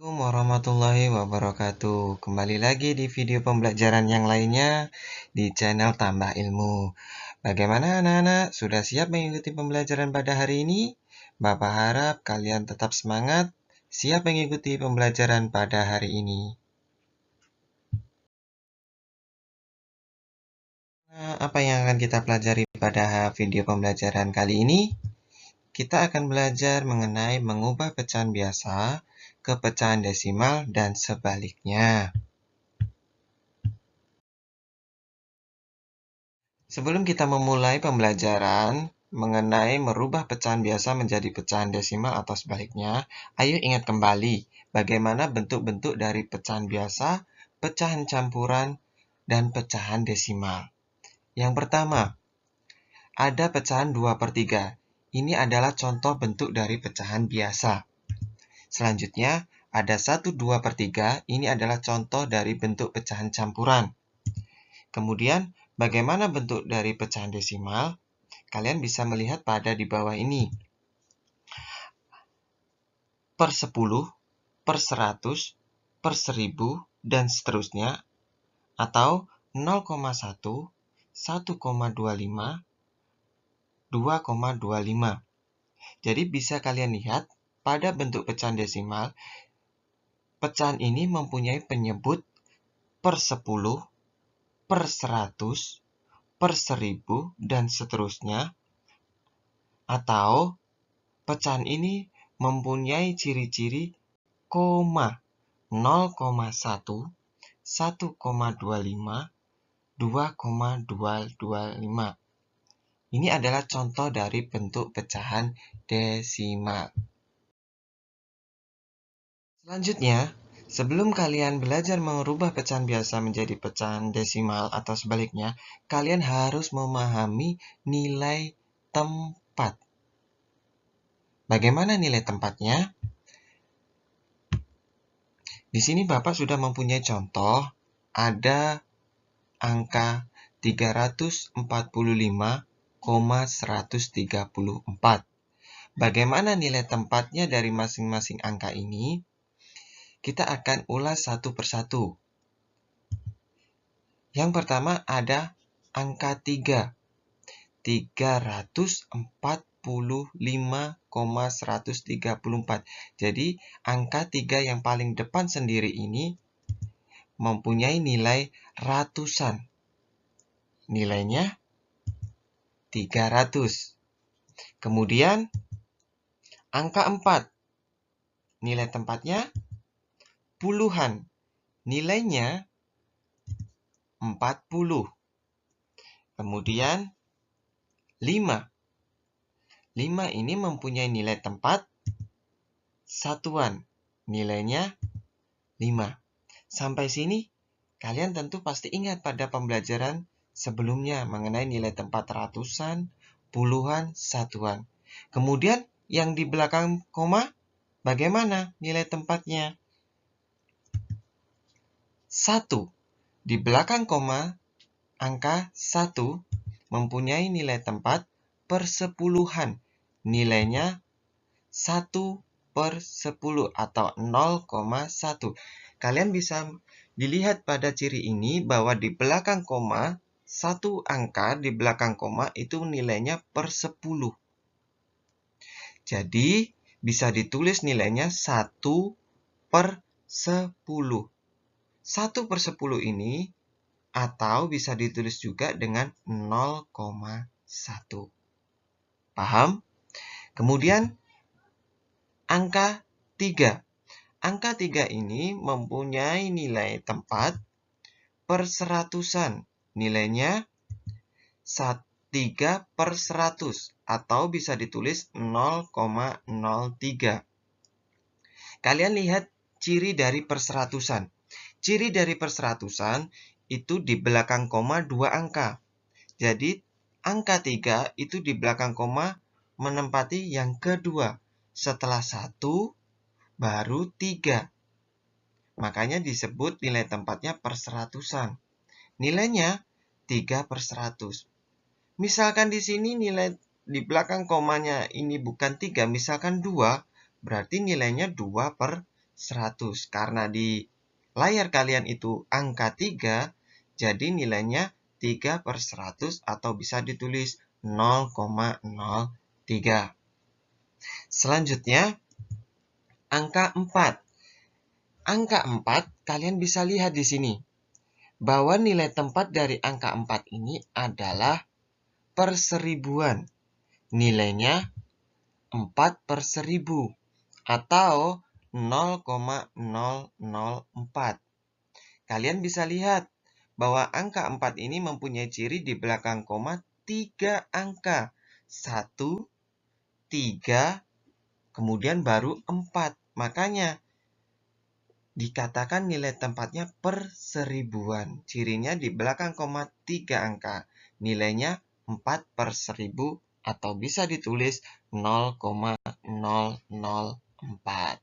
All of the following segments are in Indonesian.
Assalamualaikum warahmatullahi wabarakatuh. Kembali lagi di video pembelajaran yang lainnya di channel Tambah Ilmu. Bagaimana anak-anak? Sudah siap mengikuti pembelajaran pada hari ini? Bapak harap kalian tetap semangat, siap mengikuti pembelajaran pada hari ini. Nah, apa yang akan kita pelajari pada video pembelajaran kali ini? Kita akan belajar mengenai mengubah pecahan biasa ke pecahan desimal dan sebaliknya. Sebelum kita memulai pembelajaran mengenai merubah pecahan biasa menjadi pecahan desimal atau sebaliknya, ayo ingat kembali bagaimana bentuk-bentuk dari pecahan biasa, pecahan campuran, dan pecahan desimal. Yang pertama, ada pecahan 2/3. Ini adalah contoh bentuk dari pecahan biasa. Selanjutnya, ada 1/2/3. Ini adalah contoh dari bentuk pecahan campuran. Kemudian, bagaimana bentuk dari pecahan desimal? Kalian bisa melihat pada di bawah ini. Per 10, per 100, per 1000, dan seterusnya. Atau 0,1, 1,25, 2,25. Jadi bisa kalian lihat pada bentuk pecahan desimal, pecahan ini mempunyai penyebut per 10, per 100, per 1000, dan seterusnya. Atau pecahan ini mempunyai ciri-ciri koma 0,1, 1,25, 2,225. Ini adalah contoh dari bentuk pecahan desimal. Selanjutnya, sebelum kalian belajar merubah pecahan biasa menjadi pecahan desimal atau sebaliknya, kalian harus memahami nilai tempat. Bagaimana nilai tempatnya? Di sini Bapak sudah mempunyai contoh, ada angka 345,134. Bagaimana nilai tempatnya dari masing-masing angka ini? Kita akan ulas satu persatu. Yang pertama ada angka 3. 345,134. Jadi, angka 3 yang paling depan sendiri ini mempunyai nilai ratusan. Nilainya 300. Kemudian, angka 4. Nilai tempatnya puluhan. Nilainya 40. Kemudian, 5. 5 ini mempunyai nilai tempat satuan. Nilainya 5. Sampai sini, kalian tentu pasti ingat pada pembelajaran sebelumnya mengenai nilai tempat ratusan, puluhan, satuan. Kemudian, yang di belakang koma, bagaimana nilai tempatnya? 1. Di belakang koma, angka 1 mempunyai nilai tempat persepuluhan. Nilainya 1/10 atau 0,1. Kalian bisa dilihat pada ciri ini bahwa di belakang koma, satu angka di belakang koma itu nilainya per 10. Jadi, bisa ditulis nilainya 1/10. 1/10 ini atau bisa ditulis juga dengan 0,1. Paham? Kemudian, angka 3. Angka 3 ini mempunyai nilai tempat per seratusan. Nilainya 3/100 atau bisa ditulis 0,03. Kalian lihat ciri dari perseratusan. Ciri dari perseratusan itu di belakang koma 2 angka. Jadi, angka 3 itu di belakang koma menempati yang kedua. Setelah 1, baru 3. Makanya disebut nilai tempatnya perseratusan. Nilainya 3/100. Misalkan di sini nilai di belakang komanya ini bukan 3, misalkan 2, berarti nilainya 2/100. 100. Karena di layar kalian itu angka 3, jadi nilainya 3 per 100 atau bisa ditulis 0,03. Selanjutnya, angka 4. Angka 4, kalian bisa lihat di sini, bahwa nilai tempat dari angka 4 ini adalah per seribuan. Nilainya 4 per 1000 atau 0,004. Kalian bisa lihat bahwa angka 4 ini mempunyai ciri di belakang koma 3 angka. 1, 3, kemudian baru 4. Makanya dikatakan nilai tempatnya per seribuan. Cirinya di belakang koma 3 angka. Nilainya 4 per 1000 atau bisa ditulis 0,004.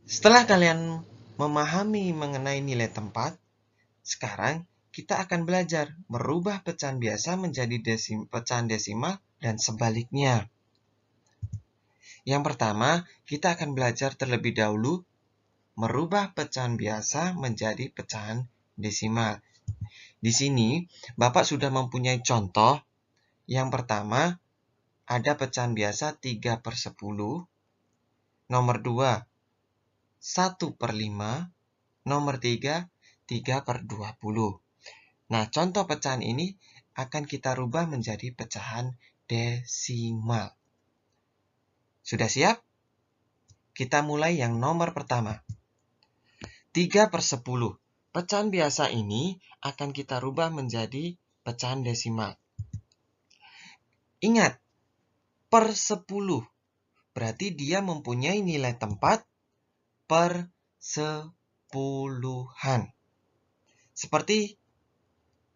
Setelah kalian memahami mengenai nilai tempat, sekarang kita akan belajar merubah pecahan biasa menjadi pecahan desimal dan sebaliknya. Yang pertama, kita akan belajar terlebih dahulu merubah pecahan biasa menjadi pecahan desimal. Di sini, Bapak sudah mempunyai contoh. Yang pertama, ada pecahan biasa 3 per 10. Nomor 2, 1 per 5. Nomor 3, 3 per 20. Nah, contoh pecahan ini akan kita rubah menjadi pecahan desimal. Sudah siap? Kita mulai yang nomor pertama. 3 per 10. Pecahan biasa ini akan kita rubah menjadi pecahan desimal. Ingat, per 10. Berarti dia mempunyai nilai tempat per sepuluhan. Seperti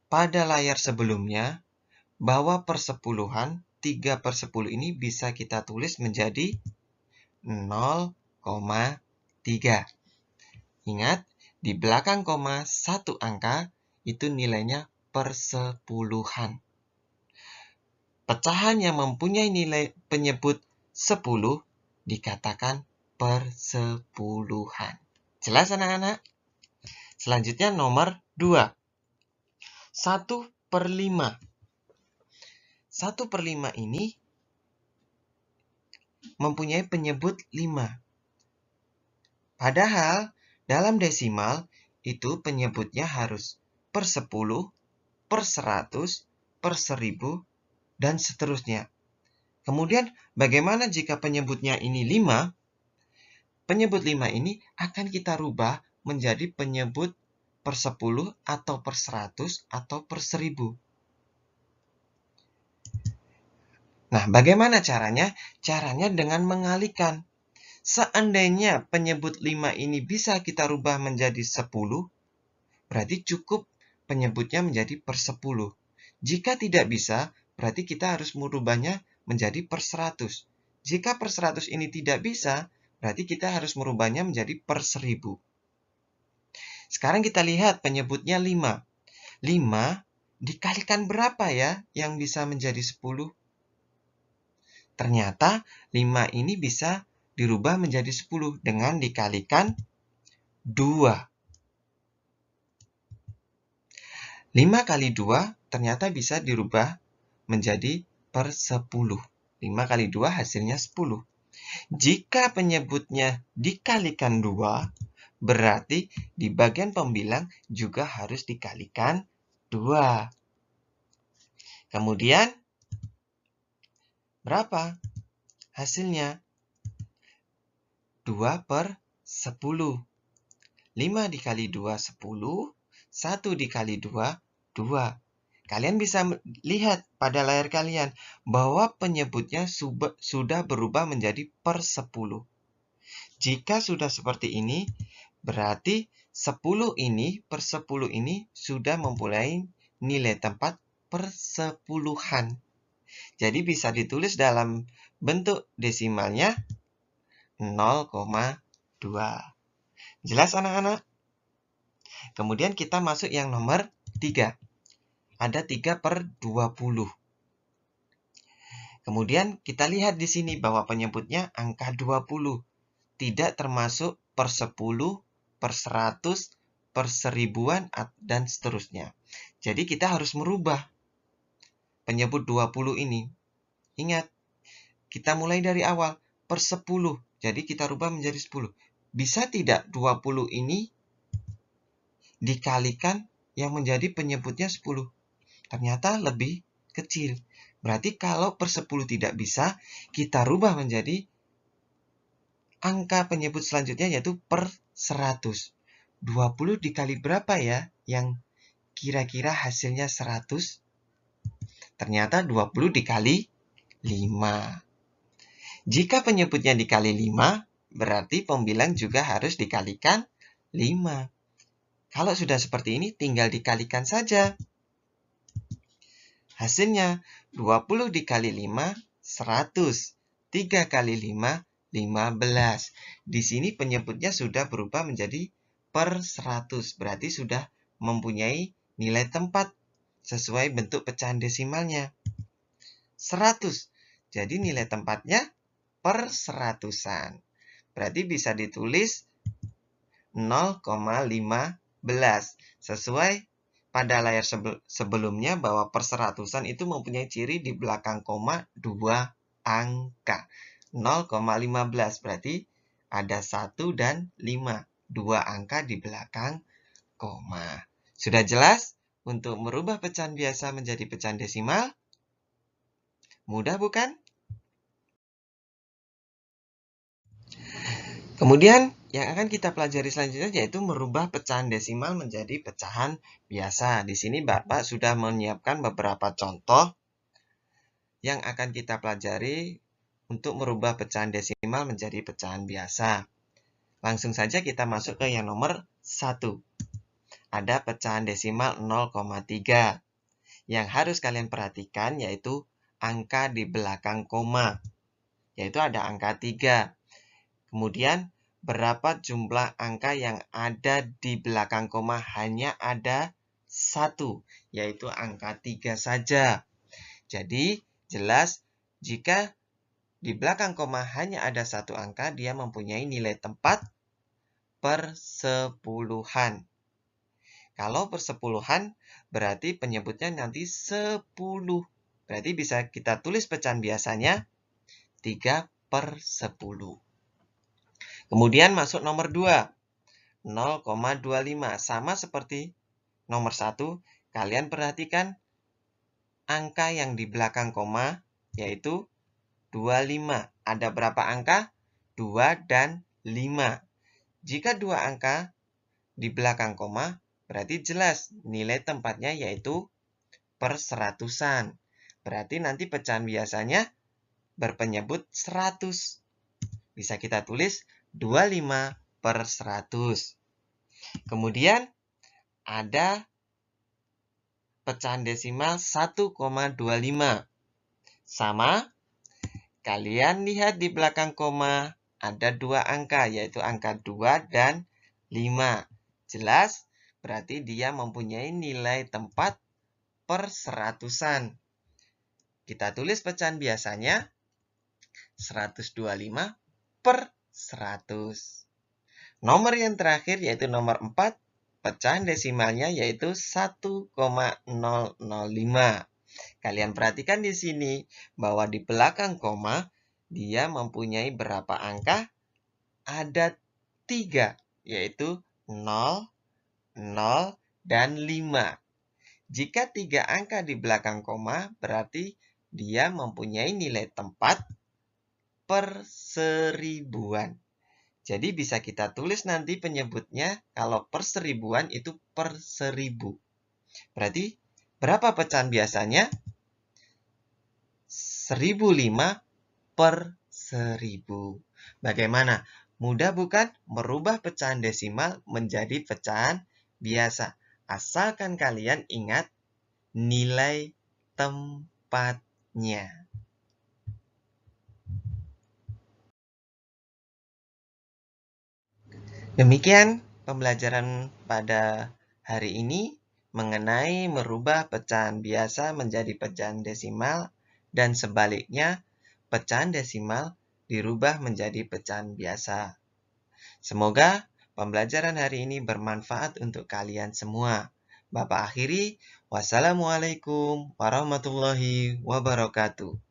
pada layar sebelumnya, bahwa persepuluhan 3 per 10 ini bisa kita tulis menjadi 0,3. Ingat, di belakang koma 1 angka itu nilainya persepuluhan. Pecahan yang mempunyai nilai penyebut 10 dikatakan persepuluhan. Jelas anak-anak? Selanjutnya nomor 2. 1 per 5. 1 per 5 ini mempunyai penyebut 5. Padahal dalam desimal itu penyebutnya harus per 10, per 100, per 1000, dan seterusnya. Kemudian bagaimana jika penyebutnya ini 5? Penyebut 5 ini akan kita rubah menjadi penyebut per 10 atau per 100 atau per 1000. Nah, bagaimana caranya? Caranya dengan mengalihkan. Seandainya penyebut 5 ini bisa kita rubah menjadi 10, berarti cukup penyebutnya menjadi per 10. Jika tidak bisa, berarti kita harus merubahnya menjadi per 100. Jika per 100 ini tidak bisa, berarti kita harus merubahnya menjadi per 1000. Sekarang kita lihat penyebutnya 5. 5 dikalikan berapa ya yang bisa menjadi 10? Ternyata 5 ini bisa dirubah menjadi 10 dengan dikalikan 2. 5 kali 2 ternyata bisa dirubah menjadi per 10. 5 kali 2 hasilnya 10. Jika penyebutnya dikalikan 2, berarti di bagian pembilang juga harus dikalikan 2. Kemudian, berapa hasilnya? 2 per 10. 5 dikali 2, 10. 1 dikali 2, 2. Kalian bisa lihat pada layar kalian bahwa penyebutnya sudah berubah menjadi per 10. Jika sudah seperti ini, berarti 10 ini per 10 ini sudah mempunyai nilai tempat per sepuluhan. Jadi bisa ditulis dalam bentuk desimalnya 0,2. Jelas anak-anak? Kemudian kita masuk yang nomor 3. Ada 3 per 20. Kemudian kita lihat di sini bahwa penyebutnya angka 20. Tidak termasuk per 10, per 100, per 1000-an, dan seterusnya. Jadi kita harus merubah penyebut 20 ini. Ingat, kita mulai dari awal, per 10. Jadi kita rubah menjadi 10. Bisa tidak 20 ini dikalikan yang menjadi penyebutnya 10? Ternyata lebih kecil. Berarti kalau per 10 tidak bisa, kita rubah menjadi angka penyebut selanjutnya yaitu per 100. 20 dikali berapa ya yang kira-kira hasilnya 100? Ternyata 20 dikali 5. Jika penyebutnya dikali 5, berarti pembilang juga harus dikalikan 5. Kalau sudah seperti ini, tinggal dikalikan saja. Hasilnya 20 dikali 5, 100. 3 kali 5, 15. Di sini penyebutnya sudah berubah menjadi per 100. Berarti sudah mempunyai nilai tempat sesuai bentuk pecahan desimalnya. 100. Jadi nilai tempatnya per seratusan. Berarti bisa ditulis 0,15. Sesuai pada layar sebelumnya bahwa per seratusan itu mempunyai ciri di belakang koma 2 angka. 0,15 berarti ada 1 dan 5. 2 angka di belakang koma. Sudah jelas untuk merubah pecahan biasa menjadi pecahan desimal? Mudah bukan? Kemudian yang akan kita pelajari selanjutnya yaitu merubah pecahan desimal menjadi pecahan biasa. Di sini Bapak sudah menyiapkan beberapa contoh yang akan kita pelajari untuk merubah pecahan desimal menjadi pecahan biasa. Langsung saja kita masuk ke yang nomor 1. Ada pecahan desimal 0,3. Yang harus kalian perhatikan yaitu angka di belakang koma. Yaitu ada angka 3. Kemudian, berapa jumlah angka yang ada di belakang koma? Hanya ada 1, yaitu angka 3 saja. Jadi, jelas jika di belakang koma hanya ada 1 angka, dia mempunyai nilai tempat per sepuluhan. Kalau per sepuluhan, berarti penyebutnya nanti 10. Berarti bisa kita tulis pecahan biasanya 3 per 10. Kemudian masuk nomor 2, 0,25. Sama seperti nomor 1, kalian perhatikan angka yang di belakang koma, yaitu 25. Ada berapa angka? 2 dan 5. Jika 2 angka di belakang koma, berarti jelas nilai tempatnya yaitu per seratusan. Berarti nanti pecahan biasanya berpenyebut 100. Bisa kita tulis 25 per 100. Kemudian ada pecahan desimal 1,25. Sama, kalian lihat di belakang koma ada 2 angka, yaitu angka 2 dan 5. Jelas, berarti dia mempunyai nilai tempat per seratusan. Kita tulis pecahan biasanya 125 per 100. Nomor yang terakhir yaitu nomor 4, pecahan desimalnya yaitu 1,005. Kalian perhatikan di sini bahwa di belakang koma dia mempunyai berapa angka? Ada 3, yaitu 0, 0, dan 5. Jika 3 angka di belakang koma, berarti dia mempunyai nilai tempat per seribuan. Jadi bisa kita tulis nanti penyebutnya kalau per seribuan itu per 1000. Berarti berapa pecahan biasanya? 1005 per 1000. Bagaimana? Mudah bukan merubah pecahan desimal menjadi pecahan biasa? Asalkan kalian ingat nilai tempatnya. Demikian pembelajaran pada hari ini mengenai merubah pecahan biasa menjadi pecahan desimal Dan sebaliknya, pecahan desimal dirubah menjadi pecahan biasa. Semoga pembelajaran hari ini bermanfaat untuk kalian semua. Bapak akhiri, wassalamualaikum warahmatullahi wabarakatuh.